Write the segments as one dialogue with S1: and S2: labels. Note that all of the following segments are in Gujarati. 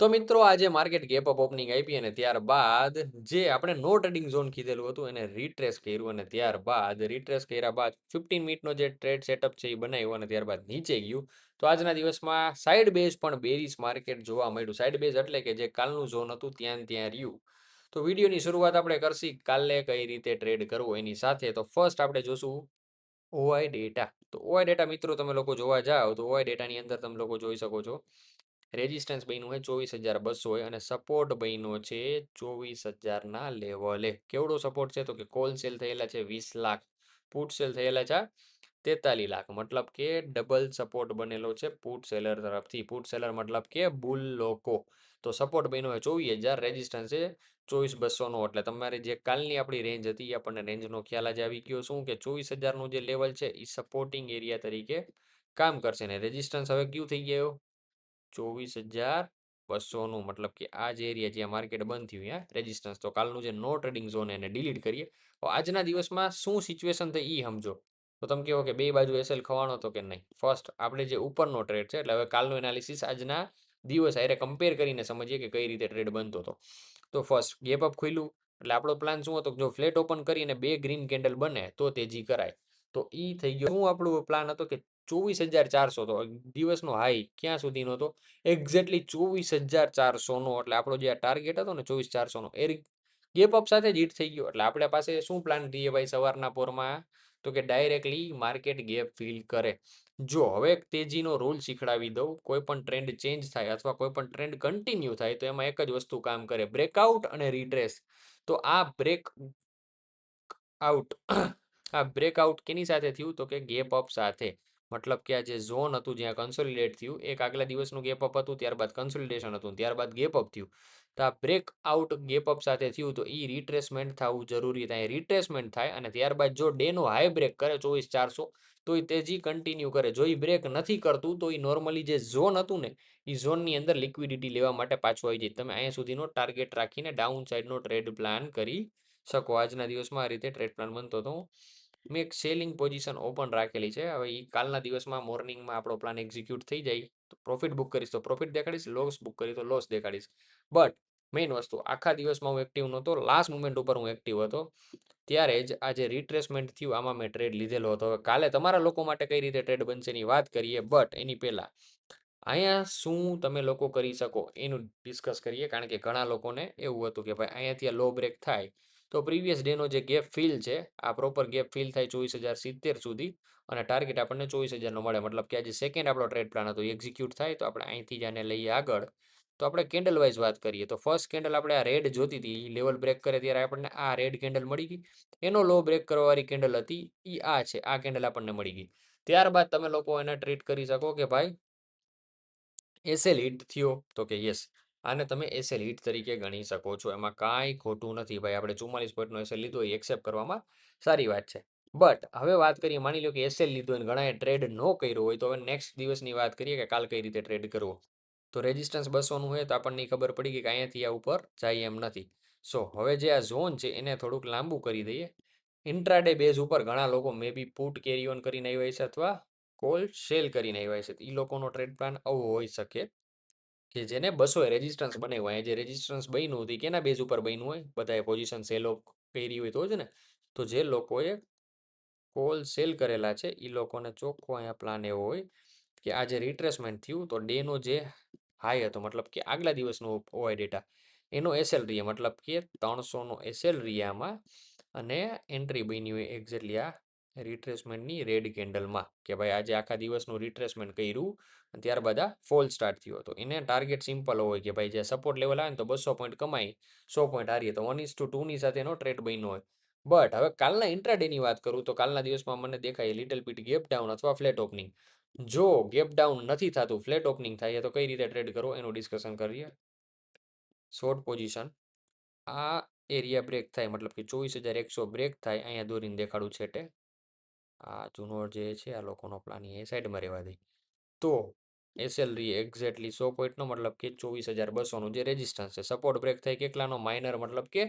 S1: તો મિત્રો આજે માર્કેટ ગેપ અપ ઓપનિંગ આપી અને ત્યારબાદ જે આપણે નો ટ્રેડિંગ ઝોન કીધેલું હતું એને રીટ્રેસ કર્યું અને ત્યારબાદ રીટ્રેસ કર્યા બાદ 15 મિનિટનો જે ટ્રેડ સેટઅપ છે એ બનાવ્યો અને ત્યારબાદ નીચે ગયું. તો આજના દિવસમાં સાઈડ બેઝ પણ બેરિશ માર્કેટ જોવા મળ્યું. સાઈડ બેઝ એટલે કે જે કાલનું ઝોન હતું ત્યાં ત્યાં રહ્યું. તો વિડીયોની શરૂઆત આપણે કરશી કાલે કઈ રીતે ટ્રેડ કરવો એની સાથે. તો ફર્સ્ટ આપણે જોશું ઓઆઈ ડેટા. તો ઓઆઈ ડેટા મિત્રો તમે લોકો જોવા જાઓ તો ઓઆઈ ડેટાની અંદર તમે લોકો જોઈ શકો છો રેઝિસ્ટન્સ બન્યું હોય 24,200 હોય અને સપોર્ટ બન્યો છે 24,000ના લેવલે. કેવડો સપોર્ટ છે તો કે કોલ સેલ થયેલા છે 20 લાખ, પુટ સેલ થયેલા છે 43 લાખ, મતલબ કે ડબલ સપોર્ટ બનેલો છે પુટ સેલર તરફથી. પુટ સેલર મતલબ કે બુલ લોકો. તો સપોર્ટ બન્યો હોય 24,000, રેઝિસ્ટન્સ છે 24,200 નો. એટલે તમારી જે કાલની આપણી રેન્જ હતી એ આપણને રેન્જનો ખ્યાલ જ આવી ગયો શું કે 24,000નું જે લેવલ છે એ સપોર્ટિંગ એરિયા તરીકે કામ કરશે ને રેઝિસ્ટન્સ હવે કયું થઈ ગયો 24,200નું, મતલબ કે આ જે એરિયા જ્યાં માર્કેટ બંધ થયું ત્યાં રેઝિસ્ટન્સ. તો કાલનું જે નો ટ્રેડિંગ ઝોન એને ડિલીટ કરીએ. તો આજના દિવસમાં શું સિચ્યુએશન થઈ એ સમજો. તો તમે કહો કે બે બાજુ એસએલ ખવાનો હતો કે નહીં. ફર્સ્ટ આપણે જે ઉપરનો ટ્રેડ છે એટલે હવે કાલનું એનાલિસિસ આજના દિવસ આરે કમ્પેર કરીને સમજીએ કે કઈ રીતે ટ્રેડ બનતો હતો. તો ફર્સ્ટ ગેપ અપ ખુલ્યું એટલે આપણો પ્લાન શું હતો જો ફ્લેટ ઓપન કરીને બે ગ્રીન કેન્ડલ બને તો તેજી કરાય. તો એ થઈ ગયો. શું આપણો પ્લાન હતો કે 24,400 તો દિવસનો હાઈ ક્યાં સુધીનો હતો એક્ઝેક્ટલી 24,400નો. એટલે આપણો જે ટાર્ગેટ હતો ને 24,400નો એ ગેપ અપ સાથે જ હિટ થઈ ગયો. એટલે આપણા પાસે શું પ્લાન રહીએ ભાઈ સવારના પોરમાં તો કે ડાયરેક્ટલી માર્કેટ ગેપ ફિલ કરે. જો હવે તેજીનો રૂલ શીખડાવી દઉં, કોઈ પણ ટ્રેન્ડ ચેન્જ થાય અથવા કોઈ પણ ટ્રેન્ડ કન્ટિન્યુ થાય તો એમાં એક જ વસ્તુ કામ કરે બ્રેકઆઉટ અને રીટ્રેસ. તો આ બ્રેક આઉટ આ બ્રેકઆઉટ કેની સાથે થયું તો કે ગેપ અપ સાથે. મતલબ કે આ જે ઝોન હતું જ્યાં કન્સોલિડેટ થયું એક આગલા દિવસનું ગેપ અપ હતું ત્યારબાદ કન્સોલિડેશન હતું ત્યારબાદ ગેપ અપ થયું. તો આ બ્રેકઆઉટ ગેપ અપ સાથે થયું તો એ રિટ્રેસમેન્ટ થવું જરૂરી થાય. રિટ્રેસમેન્ટ થાય અને ત્યારબાદ જો ડેનો હાઈ બ્રેક કરે 24,400 તો એ તેજી કન્ટિન્યુ કરે. જો એ બ્રેક નથી કરતું તો એ નોર્મલી જે ઝોન હતું ને એ ઝોનની અંદર લિક્વિડિટી લેવા માટે પાછું આવી જાય. તમે અહીંયા સુધીનો ટાર્ગેટ રાખીને ડાઉન સાઈડનો ટ્રેડ પ્લાન કરી શકો. આજના દિવસમાં આ રીતે ટ્રેડ પ્લાન બનતો હતો. મેં એક સેલિંગ પોઝિશન ઓપન રાખેલી છે. હવે એ કાલના દિવસમાં મોર્નિંગમાં આપણો પ્લાન એક્ઝિક્યુટ થઈ જાય તો પ્રોફિટ બુક કરીશ તો પ્રોફિટ દેખાડીશ, લોસ બુક કરી તો લોસ દેખાડીશ. બટ મેઇન વસ્તુ આખા દિવસમાં હું એક્ટિવ નહોતો, લાસ્ટ મુમેન્ટ ઉપર હું એક્ટિવ હતો. ત્યારે જ આ જે રિટ્રેસમેન્ટ થયું આમાં મેં ટ્રેડ લીધેલો હતો. હવે કાલે તમારા લોકો માટે કઈ રીતે ટ્રેડ બનશે એની વાત કરીએ. બટ એની પહેલા અહીંયા શું તમે લોકો કરી શકો એનું ડિસ્કસ કરીએ. કારણ કે ઘણા લોકોને એવું હતું કે ભાઈ અહીંયાથી લો બ્રેક થાય તો પ્રીવિયસ ડેનો જે ગેપ ફિલ છે આ પ્રોપર ગેપ ફિલ થાય 24,070 સુધી અને ટાર્ગેટ આપણને 24,000નો મળે. મતલબ કે આજે સેકન્ડ આપણો ટ્રેડ પ્લાન હતો એક્ઝિક્યુટ થાય તો આપણે અહીંથી જ આને લઈએ આગળ. તો આપણે કેન્ડલ વાઇઝ વાત કરીએ તો ફર્સ્ટ કેન્ડલ આપણે આ રેડ જોતી હતી લેવલ બ્રેક કરે ત્યારે આપણને આ રેડ કેન્ડલ મળી ગઈ. એનો લો બ્રેક કરવાવાળી કેન્ડલ હતી એ આ છે, આ કેન્ડલ આપણને મળી ગઈ. ત્યારબાદ તમે લોકો એને ટ્રીટ કરી શકો કે ભાઈ એસએલ હિટ થયો તો કે યસ આને તમે એસએલ હિટ તરીકે ગણી શકો છો. એમાં કાંઈ ખોટું નથી ભાઈ. આપણે 44 પોઈન્ટનો એસએલ લીધો એ એક્સેપ્ટ કરવામાં સારી વાત છે. બટ હવે વાત કરીએ માની લો કે એસએલ લીધો અને ઘણાએ ટ્રેડ ન કર્યો હોય તો હવે નેક્સ્ટ દિવસની વાત કરીએ કે કાલ કઈ રીતે ટ્રેડ કરવો. તો રેઝિસ્ટન્સ 200નું હોય તો આપણને ખબર પડી ગઈ કે અહીંયાથી આ ઉપર જાય એમ નથી. સો હવે જે આ ઝોન છે એને થોડુંક લાંબુ કરી દઈએ. ઇન્ટ્રાડે બેઝ ઉપર ઘણા લોકો મે બી પુટ કેરી ઓન કરીને આવ્યા છે અથવા કોલ સેલ કરીને આવ્યા છે. એ લોકોનો ટ્રેડ પ્લાન આવો હોઈ શકે કે જેને 200 રેઝિસ્ટન્સ બનાવ્યું હોય. જે રેઝિસ્ટન્સ બન્યું હતું કેના બેઝ ઉપર બન્યું હોય બધાએ પોઝિશન સેલો કરી હોય તો જ ને. તો જે લોકોએ કોલ સેલ કરેલા છે એ લોકોને ચોખ્ખો અહીંયા પ્લાન એવો હોય કે આ જે રિટ્રેસમેન્ટ થયું તો ડેનો જે હાઈ હતો મતલબ કે આગલા દિવસનો ઓઆઈ ડેટા એનો એસએલ રીએ મતલબ કે 300નો એસએલ રીયામાં અને એન્ટ્રી બની હોય એક્ઝેક્ટલી આ રિટ્રેસમેન્ટની રેડ કેન્ડલમાં કે ભાઈ આજે આખા દિવસનું રિટ્રેસમેન્ટ કર્યું અને ત્યારબાદ આ ફોલ સ્ટાર્ટ થયો હતો. એને ટાર્ગેટ સિમ્પલ હોય કે ભાઈ જે સપોર્ટ લેવલ આવે ને તો 200 પોઈન્ટ કમાઈ 100 પોઈન્ટ હારીએ તો 1:2ની સાથેનો ટ્રેડ બન્યો હોય. બટ હવે કાલના ઇન્ટ્રાડેની વાત કરું તો કાલના દિવસમાં મને દેખાય લિટલ બીટ ગેપ ડાઉન અથવા ફ્લેટ ઓપનિંગ. જો ગેપ ડાઉન નથી થતું ફ્લેટ ઓપનિંગ થાય તો કઈ રીતે ટ્રેડ કરવો એનું ડિસ્કશન કરીએ. શોર્ટ પોઝિશન આ એરિયા બ્રેક થાય મતલબ કે 24,100 બ્રેક થાય અહીંયા દોરીને દેખાડું છેટે. આ જૂનો જે છે આ લોકોનો પ્લાન એ સાઈડમાં રહેવા દે. તો એસએલ રી એક્ઝેક્ટલી 100 પોઈન્ટનો મતલબ કે 24,200નું જે રેઝિસ્ટન્સ છે. સપોર્ટ બ્રેક થાય કેટલાનો માઇનર મતલબ કે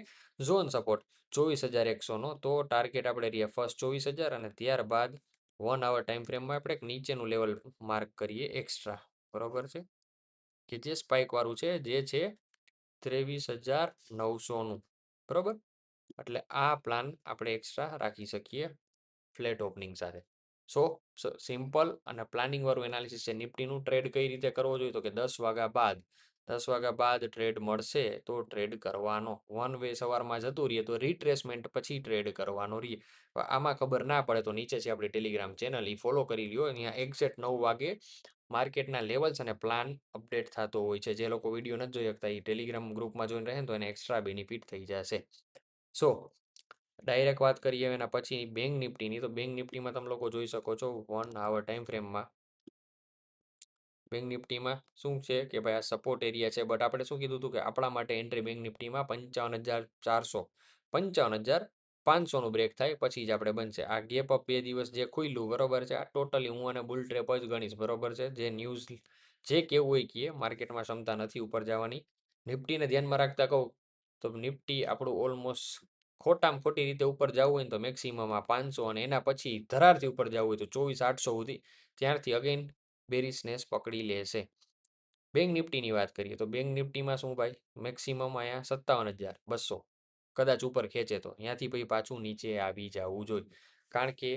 S1: ઝોન સપોર્ટ 24,100નો. તો ટાર્ગેટ આપણે રહ્યા ફર્સ્ટ 24,000 અને ત્યારબાદ 1 આવર ટાઈમ ફ્રેમમાં આપણે એક નીચેનું લેવલ માર્ક કરીએ એક્સ્ટ્રા. બરોબર છે. કે જે સ્પાઇક વાળું છે જે છે 23,900નું, બરોબર. એટલે આ પ્લાન આપણે એક્સ્ટ્રા રાખી શકીએ ફ્લેટ ઓપનિંગ સાથે. સો સિમ્પલ અને પ્લાનિંગ વાળું એનાલિસિસ છે. નિફ્ટીનું ટ્રેડ કઈ રીતે કરવો જોઈએ તો કે 10 વાગ્યા બાદ ટ્રેડ મળશે તો ટ્રેડ કરવાનો. વન વે સવારમાં જતું રહીએ તો રિટ્રેસમેન્ટ પછી ટ્રેડ કરવાનો રહીએ. આમાં ખબર ના પડે તો નીચે છે આપણી ટેલિગ્રામ ચેનલ, એ ફોલો કરી લ્યો. અહીંયા એક્ઝેક્ટ 9 વાગે માર્કેટના લેવલ્સ અને પ્લાન અપડેટ થતો હોય છે. જે લોકો વિડીયો નથી જોઈ શકતા એ ટેલિગ્રામ ગ્રુપમાં જોઈન રહે ને તો એને એક્સ્ટ્રા બેનિફિટ થઈ જશે. સો ડાયરેક્ટ વાત કરીએ એના પછી બેંક નિફ્ટીની. તો બેંક નિફ્ટીમાં તમે લોકો જોઈ શકો છો 1 આવર ટાઈમ ફ્રેમમાં બેંક નિફ્ટીમાં શું છે કે ભાઈ આ સપોર્ટ એરિયા છે. બટ આપણે શું કીધું હતું કે આપણા માટે એન્ટ્રી બેંક નિફ્ટીમાં 55,400 55,500નું બ્રેક થાય પછી જ આપણે બનશે. આ ગેપ અપ 2 દિવસ જે ખુલ્યું બરોબર છે, આ ટોટલી હું આને બુલ ટ્રેપ જ ગણીશ, બરોબર છે. જે ન્યૂઝ જે કેવું હોય કીએ, માર્કેટમાં ક્ષમતા નથી ઉપર જવાની. નિફ્ટીને ધ્યાનમાં રાખતા કહું તો નિફ્ટી આપણું ઓલમોસ્ટ ખોટામાં ખોટી રીતે ઉપર જવું હોય ને તો મેક્સિમમ આ 500 અને એના પછી ધરારથી ઉપર જવું હોય તો 24,800 સુધી, ત્યારથી અગેન બેરિશનેસ પકડી લેશે. બેંક નિફ્ટીની વાત કરીએ તો બેંક નિફ્ટીમાં શું ભાઈ મેક્સિમમ અહીંયા 57,200 કદાચ ઉપર ખેંચે તો ત્યાંથી પછી પાછું નીચે આવી જવું જોઈએ. કારણ કે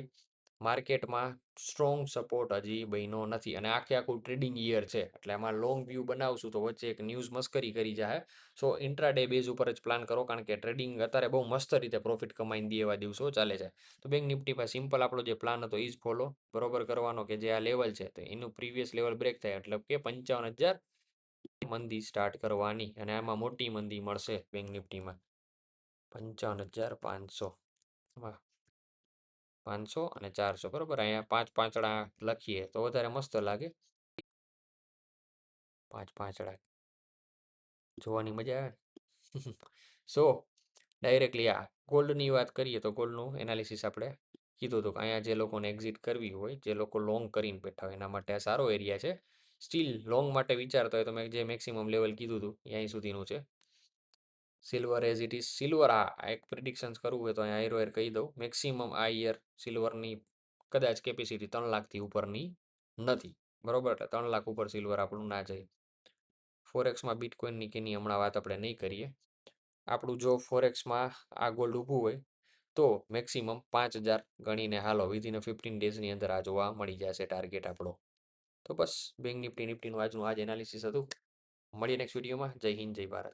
S1: માર્કેટમાં સ્ટ્રોંગ સપોર્ટ હજી બન્યો નથી અને આખું ટ્રેડિંગ યર છે એટલે આમાં લોંગ વ્યૂ બનાવશું તો વચ્ચે એક ન્યૂઝ મસ્કરી કરી જાય. સો ઇન્ટ્રાડે બેઝ ઉપર જ પ્લાન કરો કારણ કે ટ્રેડિંગ અત્યારે બહુ મસ્ત રીતે પ્રોફિટ કમાઈને દે એવા દિવસો ચાલે છે. તો બેંક નિફ્ટીમાં સિમ્પલ આપણો જે પ્લાન હતો એ જ ફોલો બરોબર કરવાનો કે જે આ લેવલ છે તો એનું પ્રીવિયસ લેવલ બ્રેક થાય એટલે કે 55,000 મંદી સ્ટાર્ટ કરવાની અને આમાં મોટી મંદી મળશે બેંક નિફ્ટીમાં 55,500 વાહ 500 અને 400 બરોબર. અહીંયા પાંચ પાંચડા લખીએ તો વધારે મસ્ત લાગે. પાંચ પાંચડા જોવાની મજા આવે. સો ડાયરેક્ટલી આ ગોલ્ડની વાત કરીએ તો ગોલ્ડનું એનાલિસિસ આપણે કીધું હતું કે અહીંયા જે લોકોને એક્ઝિટ કરવી હોય, જે લોકો લોંગ કરીને બેઠા હોય એના માટે આ સારો એરિયા છે. સ્ટીલ લોંગ માટે વિચારતા હોય તો મેં જે મેક્સિમમ લેવલ કીધું હતું અહીં સુધીનું છે. Silver as it is silver, આ એક પ્રિડિક્શન્સ કરવું હોય તો અહીંયા આયરો એર કહી દઉં મેક્સિમમ આ યર સિલ્વરની કદાચ કેપેસિટી 3 લાખથી ઉપરની નથી, બરોબર. એટલે 3 લાખ ઉપર સિલ્વર આપણું ના જાય. ફોરેક્સમાં બિટકોઇનની કેની હમણાં વાત આપણે નહીં કરીએ. આપણું જો ફોરેક્સમાં આ ગોલ્ડ ઊભું હોય તો મેક્સિમમ 5,000 ગણીને હાલો વિધિન 15 ડેઝની અંદર આ જોવા મળી જશે ટાર્ગેટ આપણો. તો બસ બેંક નિફ્ટીનું આજનું આજ એનાલિસિસ હતું. મળીએ નેક્સ્ટ વિડીયોમાં. જય હિન્દ, જય ભારત.